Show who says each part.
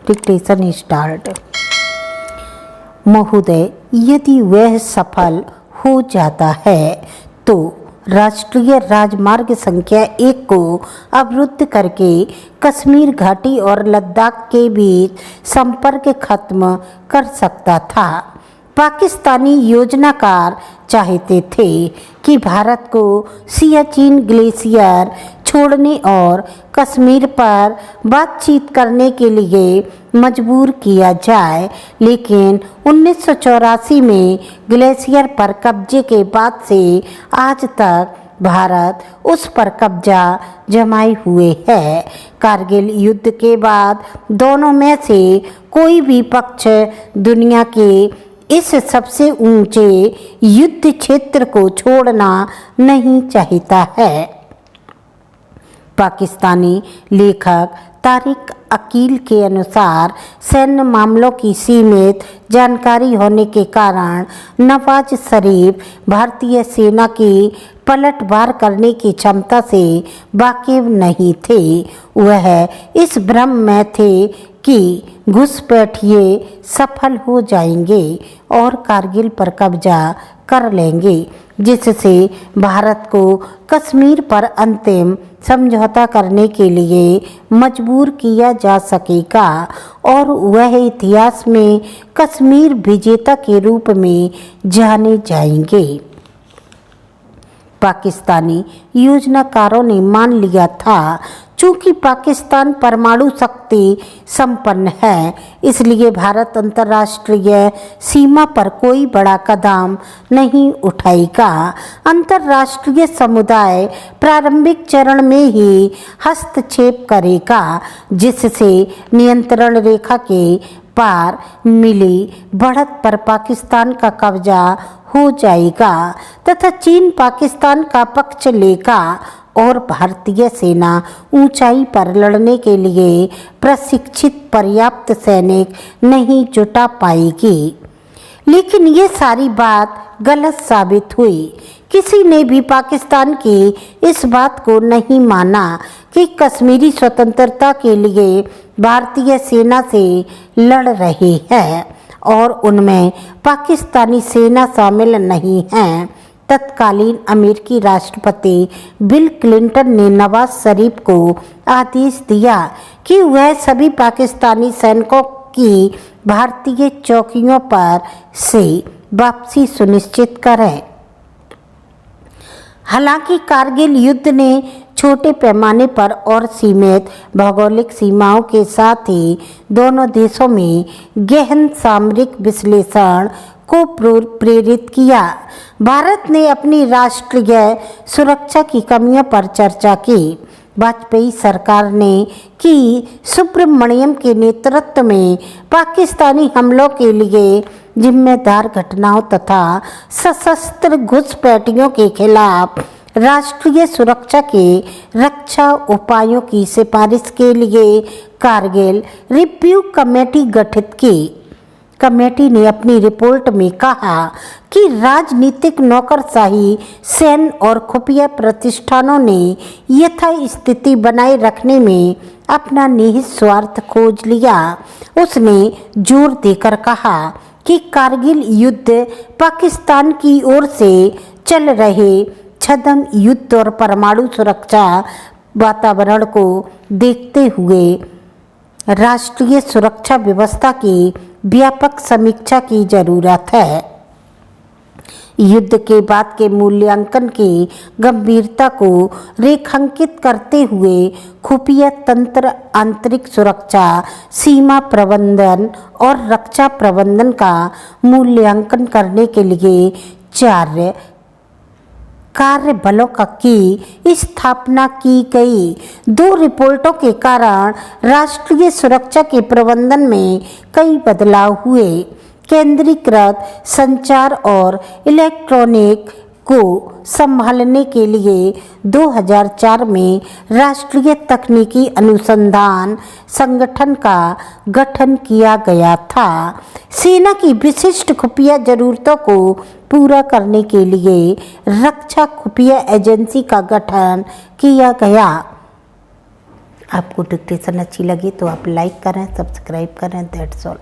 Speaker 1: Dictation start. महोदय, यदि वह सफल हो जाता है तो राष्ट्रीय राजमार्ग संख्या 1 को अवरुद्ध करके कश्मीर घाटी और लद्दाख के बीच संपर्क खत्म कर सकता था। पाकिस्तानी योजनाकार चाहते थे कि भारत को सियाचिन ग्लेशियर छोड़ने और कश्मीर पर बातचीत करने के लिए मजबूर किया जाए, लेकिन 1984 में ग्लेशियर पर कब्जे के बाद से आज तक भारत उस पर कब्जा जमाए हुए है। कारगिल युद्ध के बाद दोनों में से कोई भी पक्ष दुनिया के इस सबसे ऊंचे युद्ध क्षेत्र को छोड़ना नहीं चाहता है। पाकिस्तानी लेखक तारिक अकील के अनुसार सैन्य मामलों की सीमित जानकारी होने के कारण नवाज शरीफ भारतीय सेना की पलटवार करने की क्षमता से वाकिफ नहीं थे। वह इस भ्रम में थे कि घुसपैठिए सफल हो जाएंगे और कारगिल पर कब्जा कर लेंगे, जिससे भारत को कश्मीर पर अंतिम समझौता करने के लिए मजबूर किया जा सकेगा और वह इतिहास में कश्मीर विजेता के रूप में जाने जाएंगे। पाकिस्तानी योजनाकारों ने मान लिया था चूंकि पाकिस्तान परमाणु शक्ति संपन्न है, इसलिए भारत अंतर्राष्ट्रीय सीमा पर कोई बड़ा कदम नहीं उठाएगा। अंतर्राष्ट्रीय समुदाय प्रारंभिक चरण में ही हस्तक्षेप करेगा, जिससे नियंत्रण रेखा के पार मिली बढ़त पर पाकिस्तान का कब्जा हो जाएगा तथा चीन पाकिस्तान का पक्ष लेगा और भारतीय सेना ऊंचाई पर लड़ने के लिए प्रशिक्षित पर्याप्त सैनिक नहीं जुटा पाएगी। लेकिन ये सारी बात गलत साबित हुई। किसी ने भी पाकिस्तान की इस बात को नहीं माना कि कश्मीरी स्वतंत्रता के लिए भारतीय सेना से लड़ रही है और उनमें पाकिस्तानी सेना शामिल नहीं है। तत्कालीन अमेरिकी राष्ट्रपति बिल क्लिंटन ने नवाज शरीफ को आदेश दिया कि वह सभी पाकिस्तानी सैनिकों की भारतीय चौकियों पर से वापसी सुनिश्चित करें। हालांकि कारगिल युद्ध ने छोटे पैमाने पर और सीमित भौगोलिक सीमाओं के साथ ही दोनों देशों में गहन सामरिक विश्लेषण को प्रेरित किया। भारत ने अपनी राष्ट्रीय सुरक्षा की कमियों पर चर्चा की। वाजपेयी सरकार ने की सुब्रमण्यम के नेतृत्व में पाकिस्तानी हमलों के लिए जिम्मेदार घटनाओं तथा सशस्त्र घुसपैठियों के खिलाफ राष्ट्रीय सुरक्षा के रक्षा उपायों की सिफारिश के लिए कारगिल रिव्यू कमेटी गठित की। कमेटी ने अपनी रिपोर्ट में कहा कि राजनीतिक नौकरशाही सैन्य और खुफिया प्रतिष्ठानों ने यथास्थिति बनाए रखने में अपना निहित स्वार्थ खोज लिया। उसने जोर देकर कहा कि कारगिल युद्ध पाकिस्तान की ओर से चल रहे छद्म युद्ध और परमाणु सुरक्षा वातावरण को देखते हुए राष्ट्रीय सुरक्षा व्यवस्था की व्यापक समीक्षा की जरूरत है। युद्ध के बाद के मूल्यांकन की गंभीरता को रेखांकित करते हुए खुफिया तंत्र, आंतरिक सुरक्षा, सीमा प्रबंधन और रक्षा प्रबंधन का मूल्यांकन करने के लिए 4 कार्य बलों की स्थापना की गई। 2 रिपोर्टों के कारण राष्ट्रीय सुरक्षा के प्रबंधन में कई बदलाव हुए। केंद्रीकृत संचार और इलेक्ट्रॉनिक को संभालने के लिए 2004 में राष्ट्रीय तकनीकी अनुसंधान संगठन का गठन किया गया था। सेना की विशिष्ट खुफिया जरूरतों को पूरा करने के लिए रक्षा खुफिया एजेंसी का गठन किया गया। आपको डिक्टेशन अच्छी लगी तो आप लाइक करें, सब्सक्राइब करें। That's all.